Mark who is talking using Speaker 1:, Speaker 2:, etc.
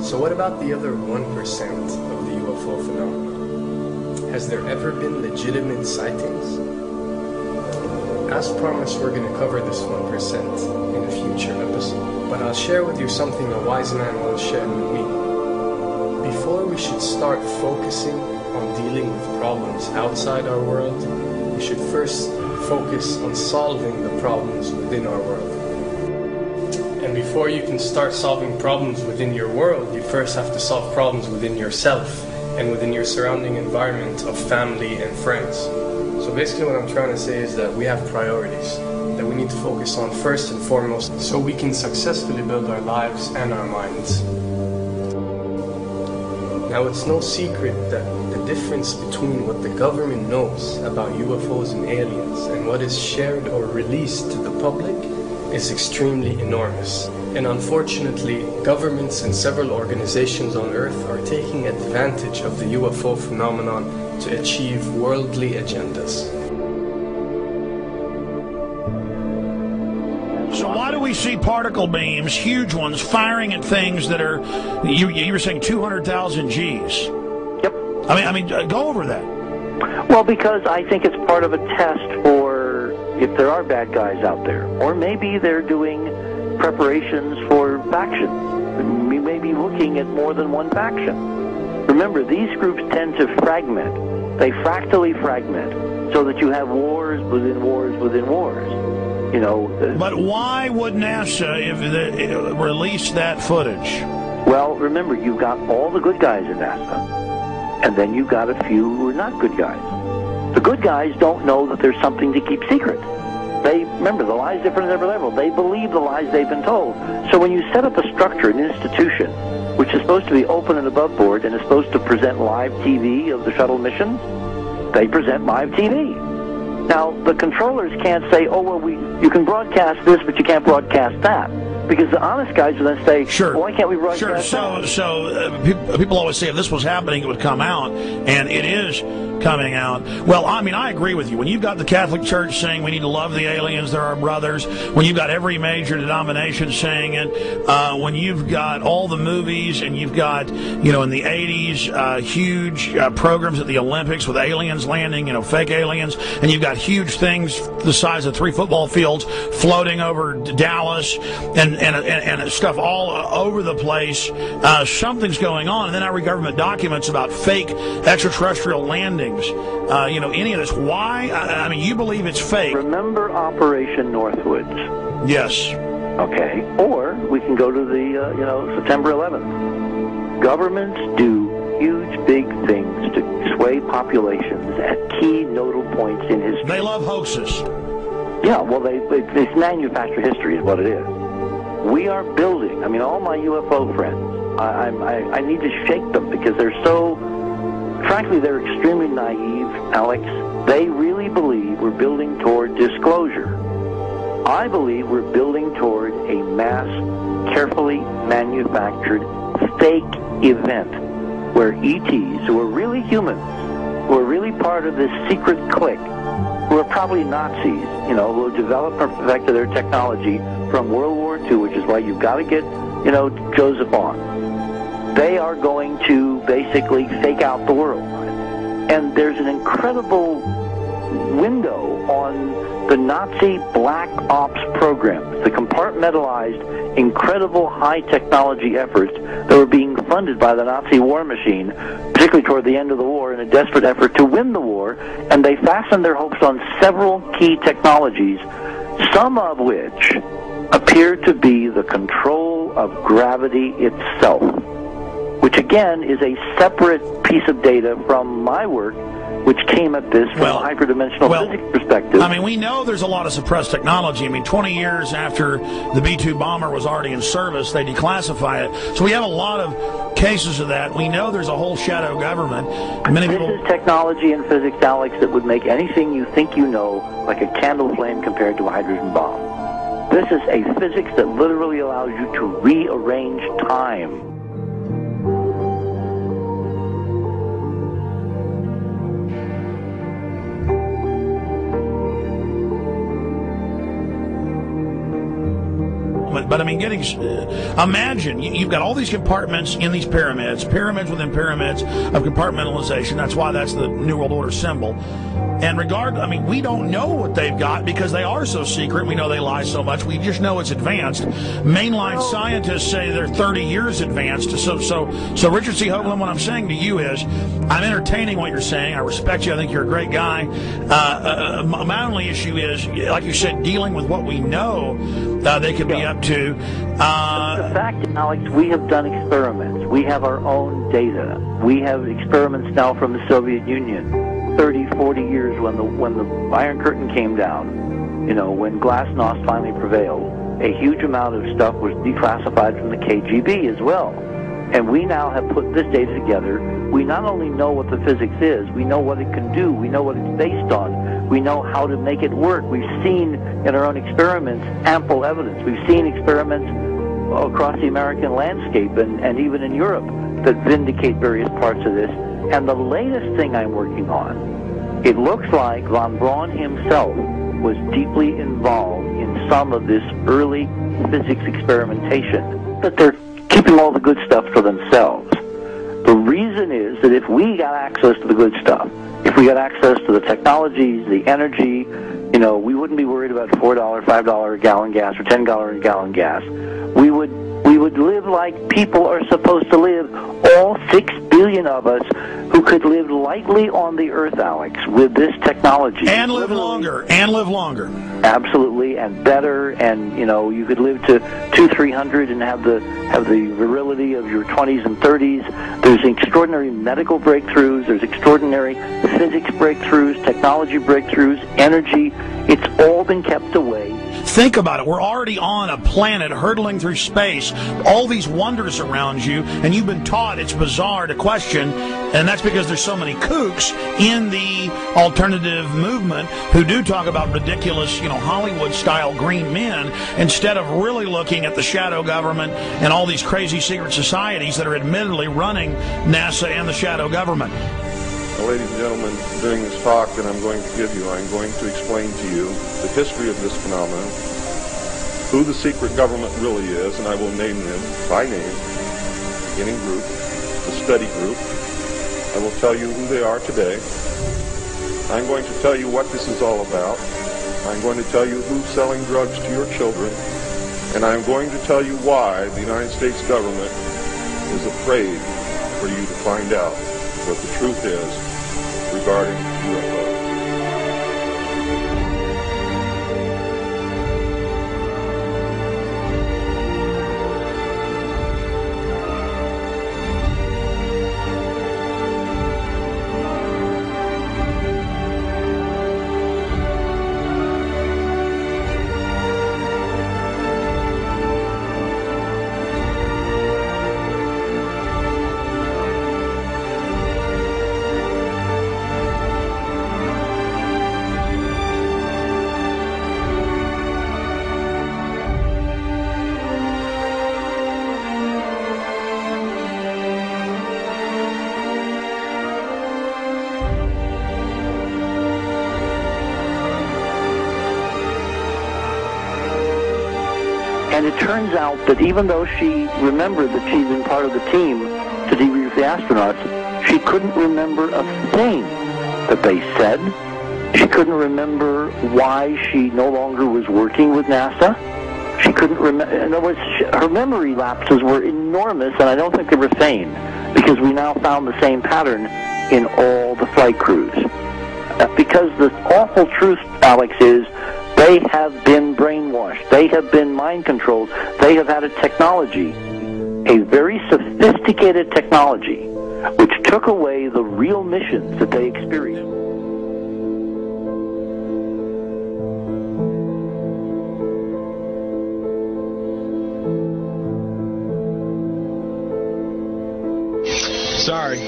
Speaker 1: So what about the other 1% of the UFO phenomenon? Has there ever been legitimate sightings? As promised, we're going to cover this 1% in a future episode. But I'll share with you something a wise man once shared with me. Before we should start focusing on dealing with problems outside our world, we should first focus on solving the problems within our world. And before you can start solving problems within your world, you first have to solve problems within yourself and within your surrounding environment of family and friends. So basically what I'm trying to say is that we have priorities that we need to focus on first and foremost so we can successfully build our lives and our minds. Now, it's no secret that the difference between what the government knows about UFOs and aliens and what is shared or released to the public is extremely enormous. And unfortunately, governments and several organizations on Earth are taking advantage of the UFO phenomenon to achieve worldly agendas.
Speaker 2: So why do we see particle beams, huge ones, firing at things that are, you were saying 200,000 Gs?
Speaker 3: Yep.
Speaker 2: I mean, go over that.
Speaker 3: Well, because I think it's part of a test for if there are bad guys out there. Or maybe they're doing preparations for factions. We may be looking at more than one faction. Remember, these groups tend to fragment. They fractally fragment so that you have wars within wars within wars. You know.
Speaker 2: But why would NASA release that footage?
Speaker 3: Well, remember, you've got all the good guys in NASA, and then you've got a few who are not good guys. The good guys don't know that there's something to keep secret. They remember, the lie's different at every level. They believe the lies they've been told. So when you set up a structure, an institution, which is supposed to be open and above board and is supposed to present live TV of the shuttle missions, they present live TV. Now, the controllers can't say, oh, well, you can broadcast this, but you can't broadcast that. Because the honest guys will then say,
Speaker 2: sure,
Speaker 3: well, why can't we broadcast
Speaker 2: that? So people always say if this was happening, it would come out, and it is coming out. Well, I mean, I agree with you. When you've got the Catholic Church saying we need to love the aliens, they're our brothers, when you've got every major denomination saying it, when you've got all the movies, and you've got, you know, in the 80s, huge programs at the Olympics with aliens landing, you know, fake aliens, and you've got huge things the size of 3 football fields floating over Dallas, and stuff all over the place. Something's going on. And then I read government documents about fake extraterrestrial landings. You know, any of this. Why? I mean, you believe it's fake.
Speaker 3: Remember Operation Northwoods?
Speaker 2: Yes.
Speaker 3: Okay. Or we can go to the, September 11th. Governments do huge, big things to sway populations at key nodal points in history.
Speaker 2: They love hoaxes.
Speaker 3: Yeah, well, they manufacture history is what it is. We are building, I mean, all my UFO friends, I need to shake them because they're so, frankly, they're extremely naive, Alex. They really believe we're building toward disclosure. I believe we're building toward a mass, carefully manufactured fake event where ETs, who are really humans, who are really part of this secret clique, who are probably Nazis, you know, who developed or perfected their technology from World War II, which is why you've got to get, you know, Joseph on. They are going to basically fake out the world. And there's an incredible window on the Nazi black ops programs, the compartmentalized, incredible high technology efforts that were being funded by the Nazi war machine, particularly toward the end of the war, in a desperate effort to win the war, and they fastened their hopes on several key technologies, some of which appear to be the control of gravity itself, which again is a separate piece of data from my work, which came at this from a hyperdimensional physics perspective.
Speaker 2: I mean, we know there's a lot of suppressed technology. I mean, 20 years after the B-2 bomber was already in service, they declassify it. So we have a lot of cases of that. We know there's a whole shadow government. This
Speaker 3: is technology and physics, Alex, that would make anything you think you know like a candle flame compared to a hydrogen bomb. This is a physics that literally allows you to rearrange time.
Speaker 2: experiment. But I mean, imagine you've got all these compartments in these pyramids within pyramids of compartmentalization. That's why that's the New World Order symbol. And we don't know what they've got because they are so secret. We know they lie so much. We just know it's advanced. Mainline scientists say they're 30 years advanced. So Richard C. Hoagland, what I'm saying to you is, I'm entertaining what you're saying. I respect you. I think you're a great guy. My only issue is, like you said, dealing with what we know they could be up to.
Speaker 3: The fact, Alex, we have done experiments. We have our own data. We have experiments now from the Soviet Union. 30, 40 years when the Iron Curtain came down, when Glasnost finally prevailed, a huge amount of stuff was declassified from the KGB as well. And we now have put this data together. We not only know what the physics is, we know what it can do, we know what it's based on, we know how to make it work. We've seen in our own experiments ample evidence. We've seen experiments across the American landscape and even in Europe that vindicate various parts of this. And the latest thing I'm working on, it looks like von Braun himself was deeply involved in some of this early physics experimentation, but they're keeping all the good stuff for themselves. The reason is that if we got access to the good stuff, if we got access to the technologies, the energy, we wouldn't be worried about $4, $5 a gallon gas or $10 a gallon gas. We would live like people are supposed to live, all 6 billion of us who could live lightly on the earth, Alex, with this technology.
Speaker 2: And live longer.
Speaker 3: Absolutely, and better, and you could live to 200-300 and have the virility of your 20s and 30s. There's extraordinary medical breakthroughs, there's extraordinary physics breakthroughs, technology breakthroughs, energy. It's all been kept away.
Speaker 2: Think about it. We're already on a planet hurtling through space, all these wonders around you, and you've been taught it's bizarre to question, and that's because there's so many kooks in the alternative movement who do talk about ridiculous, Hollywood-style green men, instead of really looking at the shadow government and all these crazy secret societies that are admittedly running NASA and the shadow government.
Speaker 4: Well, ladies and gentlemen, during this talk that I'm going to give you, I'm going to explain to you the history of this phenomenon, who the secret government really is, and I will name them by name, beginning group, the study group. I will tell you who they are today. I'm going to tell you what this is all about. I'm going to tell you who's selling drugs to your children, and I'm going to tell you why the United States government is afraid for you to find out what the truth is regarding UFOs.
Speaker 3: And it turns out that even though she remembered that she'd been part of the team to debrief the astronauts, she couldn't remember a thing that they said. She couldn't remember why she no longer was working with NASA. She couldn't remember. In other words, her memory lapses were enormous, and I don't think they were feigned, because we now found the same pattern in all the flight crews. Because the awful truth, Alex, is they have been brainwashed. They have been mind controlled. They have had a technology, a very sophisticated technology, which took away the real missions that they experienced.
Speaker 2: Sorry.